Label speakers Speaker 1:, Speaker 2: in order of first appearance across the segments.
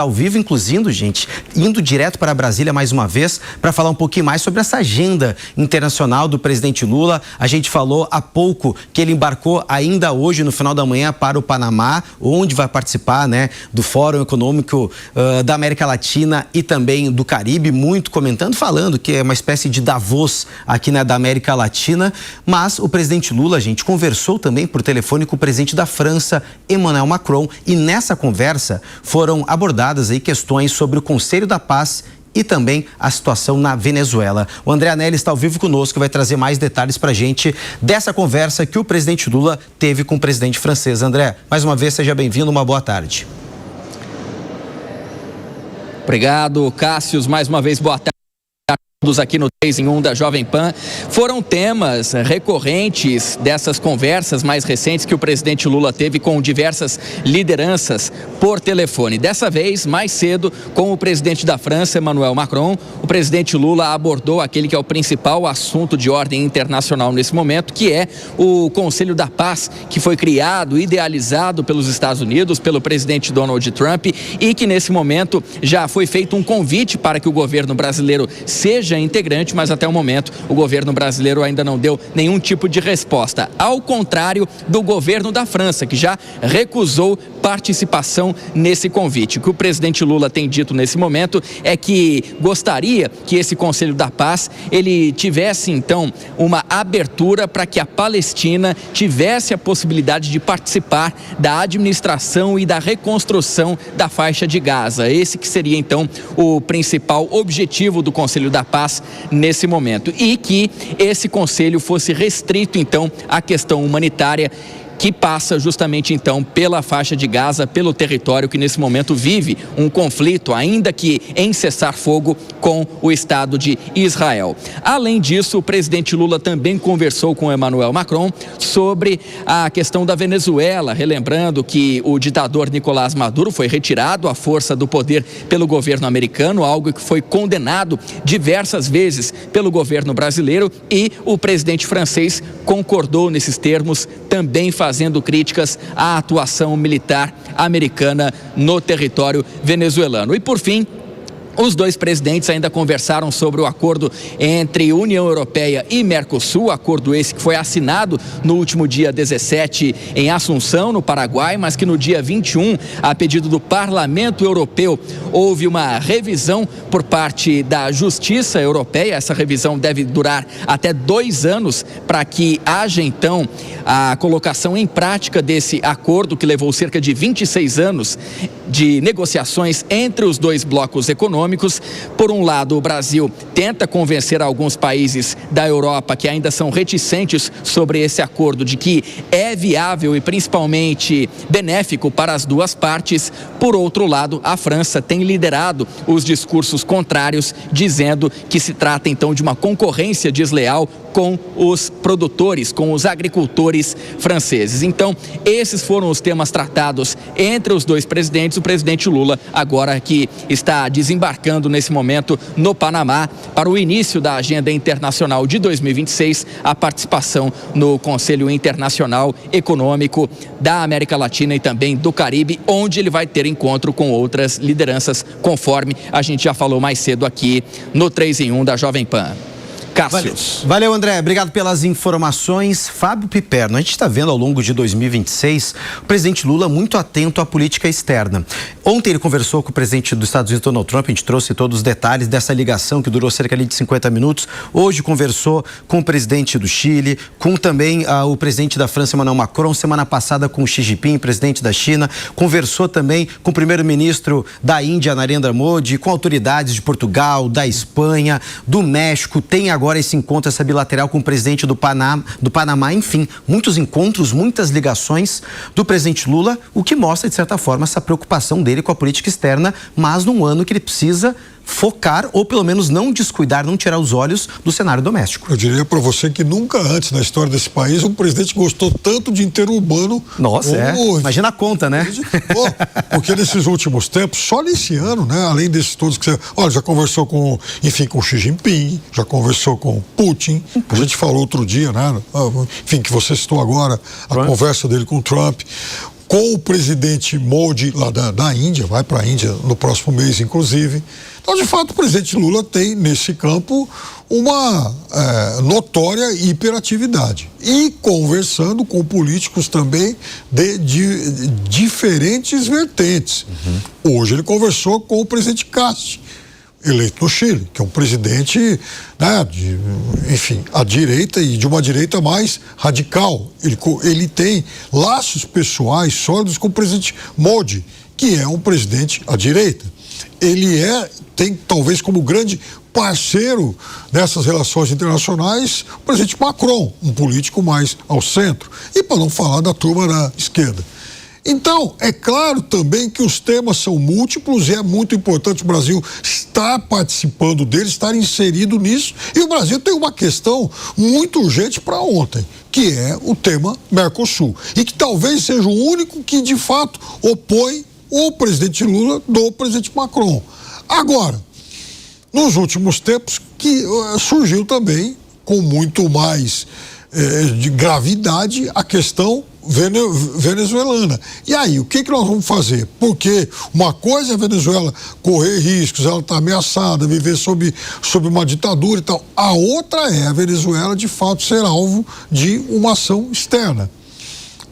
Speaker 1: ao vivo, inclusive, gente, indo direto para Brasília mais uma vez para falar um pouquinho mais sobre essa agenda internacional do presidente Lula. A gente falou há pouco que ele embarcou ainda hoje, no final da manhã, para o Panamá, onde vai participar, né, do Fórum Econômico da América Latina e também do Caribe, muito comentando, falando que é uma espécie de Davos aqui, né, da América Latina. Mas o presidente Lula, gente, conversou também por telefone com o presidente da França, Emmanuel Macron, e nessa conversa foram abordadas aí questões sobre o Conselho da Paz e também a situação na Venezuela. O André Anelli está ao vivo conosco e vai trazer mais detalhes para a gente dessa conversa que o presidente Lula teve com o presidente francês. André, mais uma vez, seja bem-vindo, uma boa tarde.
Speaker 2: Obrigado, Cássio. Mais uma vez, boa tarde. Aqui no 3 em 1 da Jovem Pan, foram temas recorrentes dessas conversas mais recentes que o presidente Lula teve com diversas lideranças por telefone. Dessa vez, mais cedo, com o presidente da França, Emmanuel Macron, o presidente Lula abordou aquele que é o principal assunto de ordem internacional nesse momento, que é o Conselho da Paz, que foi criado, idealizado pelos Estados Unidos, pelo presidente Donald Trump, e que nesse momento já foi feito um convite para que o governo brasileiro seja integrante, mas até o momento o governo brasileiro ainda não deu nenhum tipo de resposta, ao contrário do governo da França, que já recusou participação nesse convite. O que o presidente Lula tem dito nesse momento é que gostaria que esse Conselho da Paz ele tivesse então uma abertura para que a Palestina tivesse a possibilidade de participar da administração e da reconstrução da faixa de Gaza. Esse que seria então o principal objetivo do Conselho da Paz nesse momento, e que esse conselho fosse restrito então à questão humanitária, que passa justamente então pela faixa de Gaza, pelo território que nesse momento vive um conflito, ainda que em cessar-fogo, com o Estado de Israel. Além disso, o presidente Lula também conversou com Emmanuel Macron sobre a questão da Venezuela, relembrando que o ditador Nicolás Maduro foi retirado à força do poder pelo governo americano, algo que foi condenado diversas vezes pelo governo brasileiro, e o presidente francês concordou nesses termos, também fazendo críticas à atuação militar americana no território venezuelano. E por fim, os dois presidentes ainda conversaram sobre o acordo entre União Europeia e Mercosul, acordo esse que foi assinado no último dia 17 em Assunção, no Paraguai, mas que no dia 21, a pedido do Parlamento Europeu, houve uma revisão por parte da Justiça Europeia. Essa revisão deve durar até 2 anos para que haja então a colocação em prática desse acordo, que levou cerca de 26 anos de negociações entre os dois blocos econômicos. Por um lado, o Brasil tenta convencer alguns países da Europa que ainda são reticentes sobre esse acordo de que é viável e principalmente benéfico para as duas partes. Por outro lado, a França tem liderado os discursos contrários, dizendo que se trata então de uma concorrência desleal com os produtores, com os agricultores franceses. Então, esses foram os temas tratados entre os dois presidentes. O presidente Lula, agora que está desembarcando nesse momento no Panamá para o início da agenda internacional de 2026, a participação no Conselho Internacional Econômico da América Latina e também do Caribe, onde ele vai ter encontro com outras lideranças, conforme a gente já falou mais cedo aqui no 3 em 1 da Jovem Pan.
Speaker 1: Valeu, André. Obrigado pelas informações. Fábio Piperno, a gente está vendo ao longo de 2026 o presidente Lula muito atento à política externa. Ontem ele conversou com o presidente dos Estados Unidos, Donald Trump, a gente trouxe todos os detalhes dessa ligação que durou cerca de 50 minutos. Hoje conversou com o presidente do Chile, com também o presidente da França, Emmanuel Macron, semana passada com o Xi Jinping, presidente da China. Conversou também com o primeiro-ministro da Índia, Narendra Modi, com autoridades de Portugal, da Espanha, do México. Tem agora esse encontro, essa bilateral com o presidente do Panamá, enfim, muitos encontros, muitas ligações do presidente Lula, o que mostra, de certa forma, essa preocupação dele com a política externa, mas num ano que ele precisa focar, ou pelo menos não descuidar, não tirar os olhos do cenário doméstico.
Speaker 3: Eu diria para você que nunca antes na história desse país um presidente gostou tanto de interurbano.
Speaker 1: Nossa, imagina a conta, né?
Speaker 3: Porque nesses últimos tempos, só nesse ano, né? Além desses todos que você... Olha, já conversou com o Xi Jinping, já conversou com o Putin, a gente falou outro dia, né? Enfim, que você citou agora, a conversa dele com o Trump. com o presidente Modi lá da Índia, vai para a Índia no próximo mês, inclusive. Então, de fato, o presidente Lula tem, nesse campo, uma notória hiperatividade. E conversando com políticos também de diferentes vertentes. Hoje ele conversou com o presidente Kast, eleito no Chile, que é um presidente, né, enfim, à direita e de uma direita mais radical. Ele tem laços pessoais sólidos com o presidente Modi, que é um presidente à direita. Ele tem talvez como grande parceiro nessas relações internacionais o presidente Macron, um político mais ao centro. E para não falar da turma da esquerda. Então, é claro também que os temas são múltiplos e é muito importante o Brasil estar participando deles, estar inserido nisso. E o Brasil tem uma questão muito urgente para ontem, que é o tema Mercosul. E que talvez seja o único que, de fato, opõe o presidente Lula do presidente Macron. Agora, nos últimos tempos, que surgiu também, com muito mais de gravidade, a questão venezuelana. E aí, o que nós vamos fazer? Porque uma coisa é a Venezuela correr riscos, ela está ameaçada, viver sob uma ditadura e tal. A outra é a Venezuela, de fato, ser alvo de uma ação externa.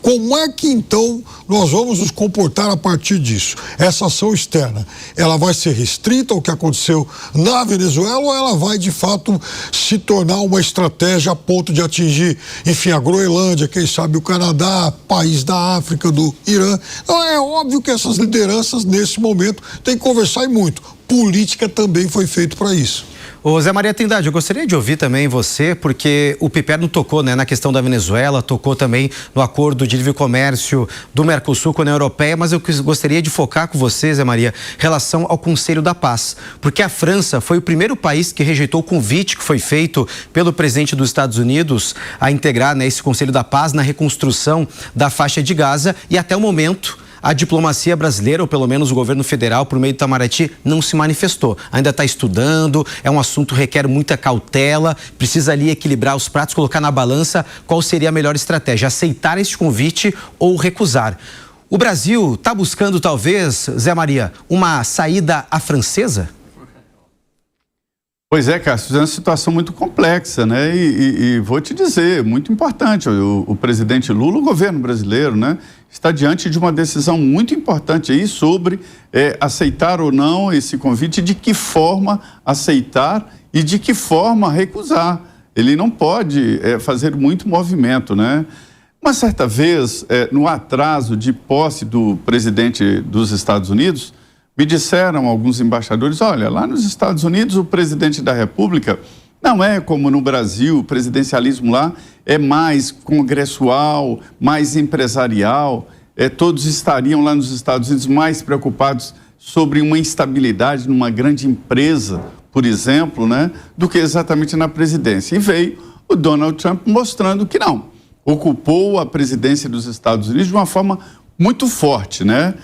Speaker 3: Como é que, então, nós vamos nos comportar a partir disso? Essa ação externa, ela vai ser restrita ao que aconteceu na Venezuela ou ela vai, de fato, se tornar uma estratégia a ponto de atingir, enfim, a Groenlândia, quem sabe o Canadá, país da África, do Irã? Então, é óbvio que essas lideranças, nesse momento, têm que conversar e muito. Política também foi feito para isso.
Speaker 1: Ô Zé Maria Trindade, eu gostaria de ouvir também você, porque o Piperno tocou, né, na questão da Venezuela, tocou também no acordo de livre comércio do Mercosul com a União Europeia, mas eu gostaria de focar com você, Zé Maria, em relação ao Conselho da Paz, porque a França foi o primeiro país que rejeitou o convite que foi feito pelo presidente dos Estados Unidos a integrar, né, esse Conselho da Paz na reconstrução da faixa de Gaza e até o momento a diplomacia brasileira, ou pelo menos o governo federal, por meio do Itamaraty, não se manifestou. Ainda está estudando, é um assunto que requer muita cautela, precisa ali equilibrar os pratos, colocar na balança qual seria a melhor estratégia, aceitar este convite ou recusar. O Brasil está buscando, talvez, Zé Maria, uma saída à francesa?
Speaker 4: Pois é, Cássio, é uma situação muito complexa, né? E vou te dizer, muito importante, o presidente Lula, o governo brasileiro, né, está diante de uma decisão muito importante aí sobre aceitar ou não esse convite, de que forma aceitar e de que forma recusar. Ele não pode fazer muito movimento, né? Uma certa vez, no atraso de posse do presidente dos Estados Unidos, me disseram alguns embaixadores, olha, lá nos Estados Unidos o presidente da República não é como no Brasil, o presidencialismo lá é mais congressual, mais empresarial, todos estariam lá nos Estados Unidos mais preocupados sobre uma instabilidade numa grande empresa, por exemplo, né, do que exatamente na presidência. E veio o Donald Trump mostrando que não, ocupou a presidência dos Estados Unidos de uma forma muito forte, né?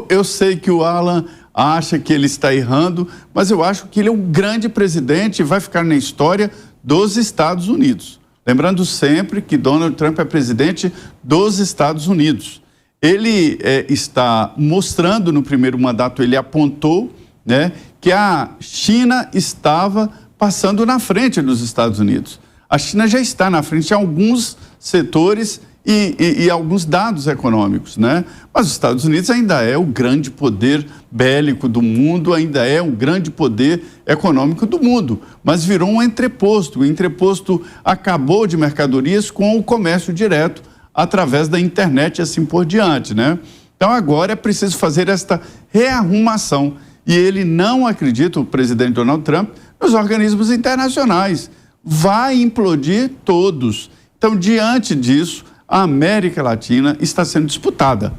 Speaker 4: Eu sei que o Alan acha que ele está errando, mas eu acho que ele é um grande presidente e vai ficar na história dos Estados Unidos. Lembrando sempre que Donald Trump é presidente dos Estados Unidos. Ele está mostrando, no primeiro mandato, ele apontou, né, que a China estava passando na frente dos Estados Unidos. A China já está na frente em alguns setores e alguns dados econômicos, né? Mas os Estados Unidos ainda é o grande poder bélico do mundo, ainda é um grande poder econômico do mundo, mas virou um entreposto. O entreposto acabou de mercadorias com o comércio direto através da internet e assim por diante, né? Então agora é preciso fazer esta rearrumação. E ele não acredita, o presidente Donald Trump, nos organismos internacionais. Vai implodir todos. Então, diante disso, a América Latina está sendo disputada.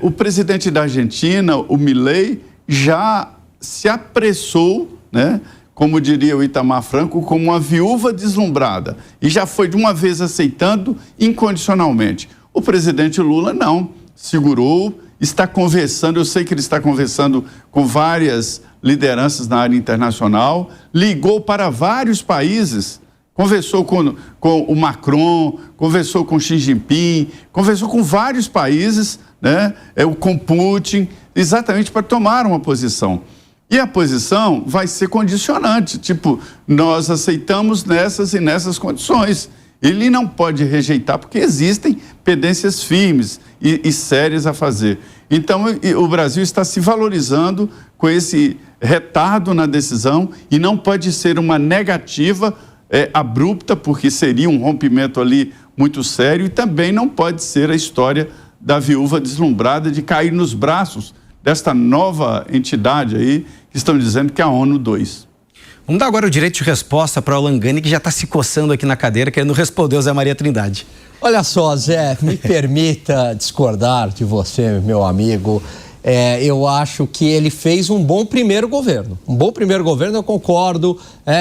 Speaker 4: O presidente da Argentina, o Milei, já se apressou, né, como diria o Itamar Franco, como uma viúva deslumbrada. E já foi de uma vez aceitando incondicionalmente. O presidente Lula não, segurou, está conversando, eu sei que ele está conversando com várias lideranças na área internacional, ligou para vários países conversou com o Macron, conversou com Xi Jinping, conversou com vários países, né, com Putin, exatamente para tomar uma posição. E a posição vai ser condicionante, tipo, nós aceitamos nessas e nessas condições. Ele não pode rejeitar, porque existem pendências firmes e sérias a fazer. Então, o Brasil está se valorizando com esse retardo na decisão e não pode ser uma negativa abrupta, porque seria um rompimento ali muito sério, e também não pode ser a história da viúva deslumbrada de cair nos braços desta nova entidade aí, que estão dizendo que é a ONU 2.
Speaker 1: Vamos dar agora o direito de resposta para o Langani, que já está se coçando aqui na cadeira, querendo responder o Zé Maria Trindade.
Speaker 5: Olha só, Zé, me permita discordar de você, meu amigo. Eu acho que ele fez um bom primeiro governo. Um bom primeiro governo, eu concordo.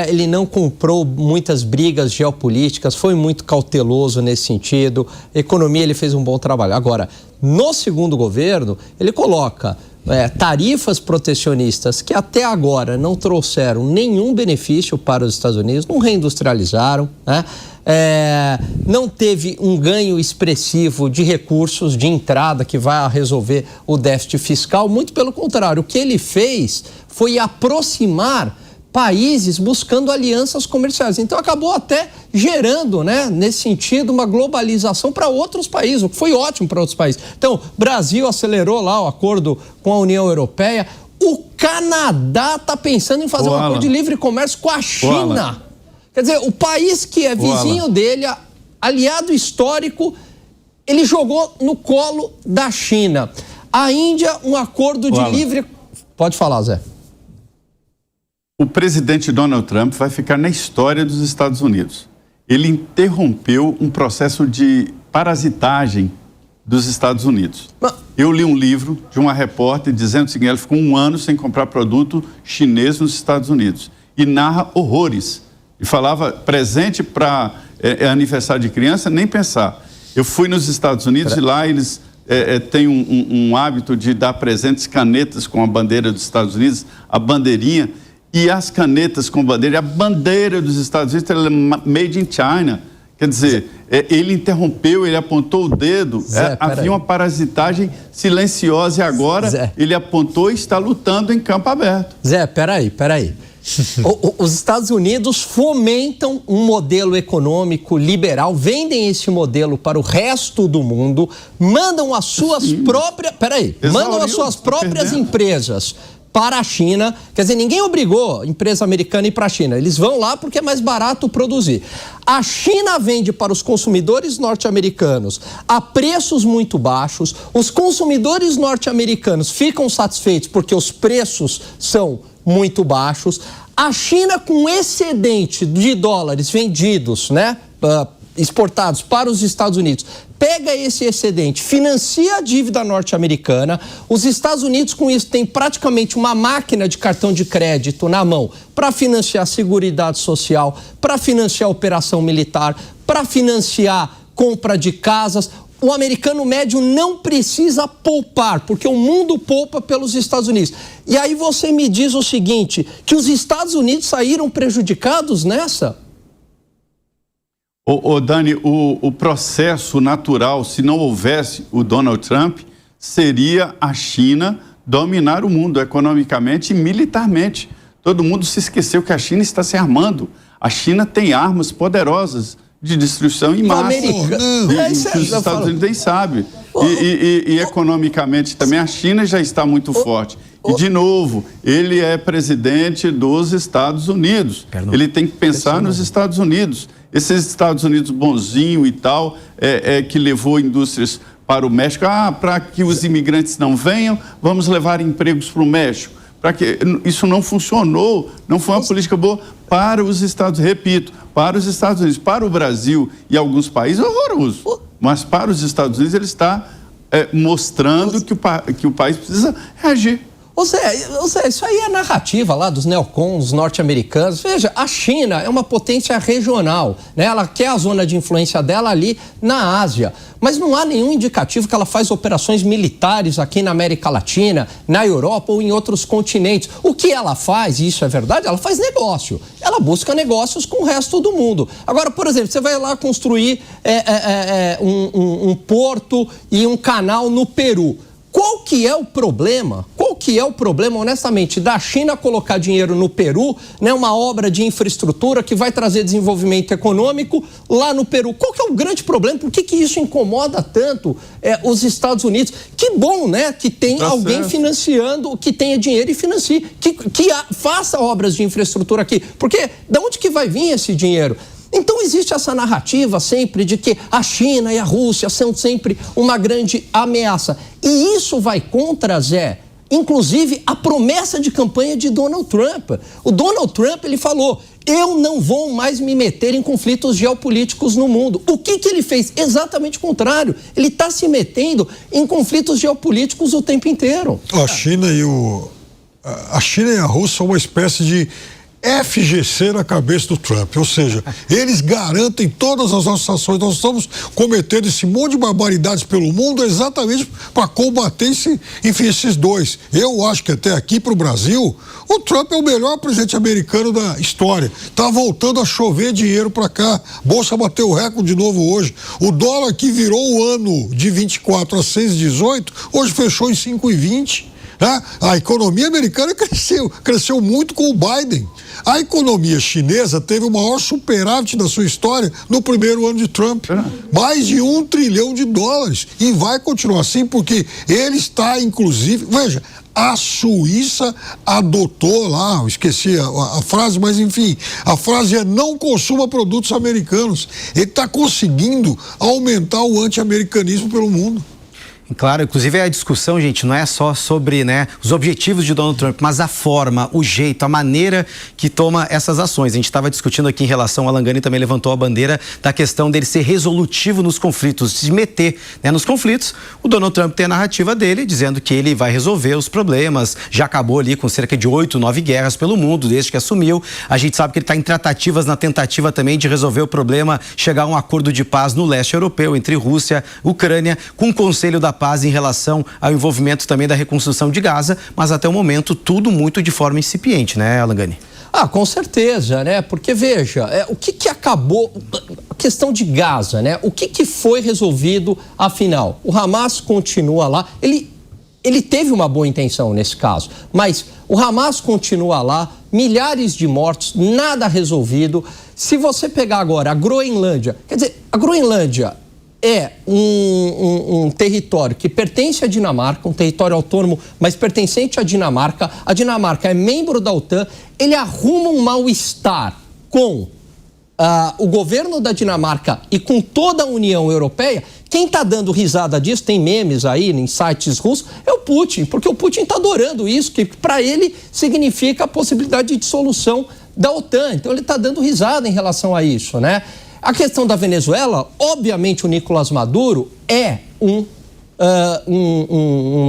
Speaker 5: Ele não comprou muitas brigas geopolíticas, foi muito cauteloso nesse sentido. Economia, ele fez um bom trabalho. Agora, no segundo governo, ele coloca tarifas protecionistas que até agora não trouxeram nenhum benefício para os Estados Unidos, não reindustrializaram, né? Não teve um ganho expressivo de recursos de entrada que vai resolver o déficit fiscal. Muito pelo contrário, o que ele fez foi aproximar países buscando alianças comerciais. Então acabou até gerando, né, nesse sentido, uma globalização para outros países, o que foi ótimo para outros países. Então, Brasil acelerou lá o acordo com a União Europeia. O Canadá está pensando em fazer um acordo de livre comércio com a China. Quer dizer, o país que é vizinho dele, aliado histórico, ele jogou no colo da China. A Índia, um acordo de livre... Pode falar, Zé.
Speaker 4: O presidente Donald Trump vai ficar na história dos Estados Unidos. Ele interrompeu um processo de parasitagem dos Estados Unidos. Eu li um livro de uma repórter dizendo o seguinte: ela ficou 1 ano sem comprar produto chinês nos Estados Unidos e narra horrores. E falava, presente para aniversário de criança, nem pensar. Eu fui nos Estados Unidos e lá eles têm um hábito de dar presentes, canetas com a bandeira dos Estados Unidos, a bandeirinha. E as canetas com bandeira, a bandeira dos Estados Unidos, ela é made in China. Quer dizer, ele interrompeu, ele apontou o dedo,
Speaker 5: Zé,
Speaker 4: havia uma parasitagem silenciosa e agora
Speaker 5: Zé,
Speaker 4: ele apontou e está lutando em campo aberto.
Speaker 5: Zé, peraí. Os Estados Unidos fomentam um modelo econômico liberal, vendem esse modelo para o resto do mundo, mandam as suas próprias... mandam as suas próprias empresas para a China. Quer dizer, ninguém obrigou a empresa americana a ir para a China. Eles vão lá porque é mais barato produzir. A China vende para os consumidores norte-americanos a preços muito baixos. Os consumidores norte-americanos ficam satisfeitos porque os preços são muito baixos. A China, com excedente de dólares vendidos, né, exportados para os Estados Unidos, pega esse excedente, financia a dívida norte-americana. Os Estados Unidos, com isso, tem praticamente uma máquina de cartão de crédito na mão para financiar a Seguridade Social, para financiar a operação militar, para financiar compra de casas. O americano médio não precisa poupar, porque o mundo poupa pelos Estados Unidos. E aí você me diz o seguinte, que os Estados Unidos saíram prejudicados nessa?
Speaker 4: Dani, o processo natural, se não houvesse o Donald Trump, seria a China dominar o mundo economicamente e militarmente. Todo mundo se esqueceu que a China está se armando. A China tem armas poderosas de destruição em massa. Os Estados Unidos nem sabem. E economicamente também a China já está muito forte. E, de novo, ele é presidente dos Estados Unidos. Ele tem que pensar nos Estados Unidos. Esses Estados Unidos bonzinho e tal, que levou indústrias para o México. Para que os imigrantes não venham, vamos levar empregos para o México. Para que isso não funcionou, não foi uma política boa para os Estados Unidos. Repito, para os Estados Unidos, para o Brasil e alguns países, horroroso. Mas para os Estados Unidos ele está mostrando que o país precisa reagir.
Speaker 5: Zé, isso aí é narrativa lá dos neocons norte-americanos. Veja, a China é uma potência regional, né? Ela quer a zona de influência dela ali na Ásia. Mas não há nenhum indicativo que ela faz operações militares aqui na América Latina, na Europa ou em outros continentes. O que ela faz, e isso é verdade, ela faz negócio. Ela ela busca negócios com o resto do mundo. Agora, por exemplo, você vai lá construir um porto e um canal no Peru. Qual que é o problema? Qual que é o problema, honestamente, da China colocar dinheiro no Peru, né, uma obra de infraestrutura que vai trazer desenvolvimento econômico lá no Peru? Qual que é o grande problema? Por que isso incomoda tanto os Estados Unidos? Que bom, né, que tem alguém financiando, que tenha dinheiro e financie, que faça obras de infraestrutura aqui. Porque de onde que vai vir esse dinheiro? Então existe essa narrativa sempre de que a China e a Rússia são sempre uma grande ameaça. E isso vai contra, Zé, inclusive a promessa de campanha de Donald Trump. O Donald Trump, ele falou: eu não vou mais me meter em conflitos geopolíticos no mundo. O que ele fez? Exatamente o contrário. Ele está se metendo em conflitos geopolíticos o tempo inteiro.
Speaker 3: A China e a Rússia são uma espécie de FGC na cabeça do Trump, ou seja, eles garantem todas as nossas ações. Nós estamos cometendo esse monte de barbaridades pelo mundo exatamente para combater esses dois. Eu acho que até aqui para o Brasil, o Trump é o melhor presidente americano da história. Está voltando a chover dinheiro para cá. Bolsa bateu o recorde de novo hoje. O dólar que virou o ano de 24 a 6,18, hoje fechou em 5,20. A economia americana cresceu muito com o Biden. A economia chinesa teve o maior superávit da sua história no primeiro ano de Trump. Mais de $1 trilhão. E vai continuar assim porque ele está, inclusive... Veja, a Suíça adotou lá, eu esqueci a frase, mas enfim, a frase é: não consuma produtos americanos. Ele está conseguindo aumentar o anti-americanismo pelo mundo.
Speaker 1: Claro, inclusive a discussão, gente, não é só sobre, né, os objetivos de Donald Trump, mas a forma, o jeito, a maneira que toma essas ações. A gente estava discutindo aqui em relação, a Langani também levantou a bandeira da questão dele ser resolutivo nos conflitos, se meter, né, nos conflitos. O Donald Trump tem a narrativa dele, dizendo que ele vai resolver os problemas, já acabou ali com cerca de 8, 9 guerras pelo mundo, desde que assumiu. A gente sabe que ele está em tratativas, na tentativa também de resolver o problema, chegar a um acordo de paz no leste europeu, entre Rússia e Ucrânia, com o Conselho da Paz em relação ao envolvimento também da reconstrução de Gaza, mas até o momento tudo muito de forma incipiente, né, Langani?
Speaker 5: Com certeza, né? Porque, veja, o que acabou, a questão de Gaza, né? O que foi resolvido, afinal? O Hamas continua lá, ele teve uma boa intenção nesse caso, mas o Hamas continua lá, milhares de mortos, nada resolvido. Se você pegar agora a Groenlândia, quer dizer, a Groenlândia é um território que pertence à Dinamarca, um território autônomo, mas pertencente à Dinamarca. A Dinamarca é membro da OTAN. Ele arruma um mal-estar com o governo da Dinamarca e com toda a União Europeia. Quem está dando risada disso, tem memes aí em sites russos, é o Putin, porque o Putin está adorando isso, que para ele significa a possibilidade de dissolução da OTAN. Então ele está dando risada em relação a isso, né? A questão da Venezuela, obviamente o Nicolás Maduro é um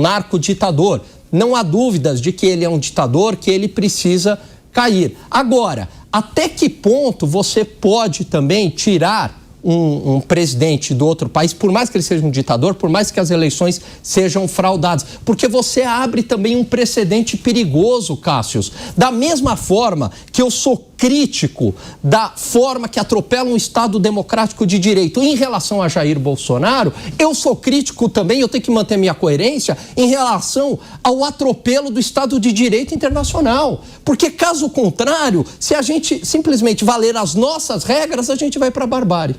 Speaker 5: narco-ditador. Não há dúvidas de que ele é um ditador, que ele precisa cair. Agora, até que ponto você pode também tirar um presidente do outro país, por mais que ele seja um ditador, por mais que as eleições sejam fraudadas? Porque você abre também um precedente perigoso, Cássius. Da mesma forma que eu sou crítico da forma que atropela um Estado democrático de direito em relação a Jair Bolsonaro, eu sou crítico também, eu tenho que manter minha coerência em relação ao atropelo do Estado de Direito internacional. Porque, caso contrário, se a gente simplesmente valer as nossas regras, a gente vai para a barbárie.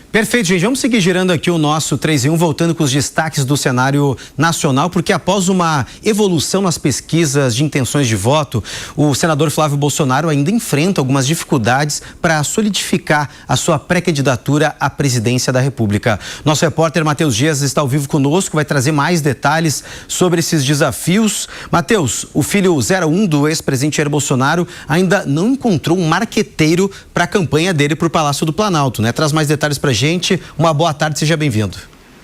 Speaker 1: Perfeito, gente. Vamos seguir girando aqui o nosso 3 em 1, voltando com os destaques do cenário nacional, porque após uma evolução nas pesquisas de intenções de voto, o senador Flávio Bolsonaro ainda enfrenta algumas dificuldades para solidificar a sua pré-candidatura à presidência da República. Nosso repórter Matheus Dias está ao vivo conosco, vai trazer mais detalhes sobre esses desafios. Matheus, o filho 01 do ex-presidente Jair Bolsonaro ainda não encontrou um marqueteiro para a campanha dele para o Palácio do Planalto, né? Traz mais detalhes para a gente. Uma boa tarde, seja bem-vindo.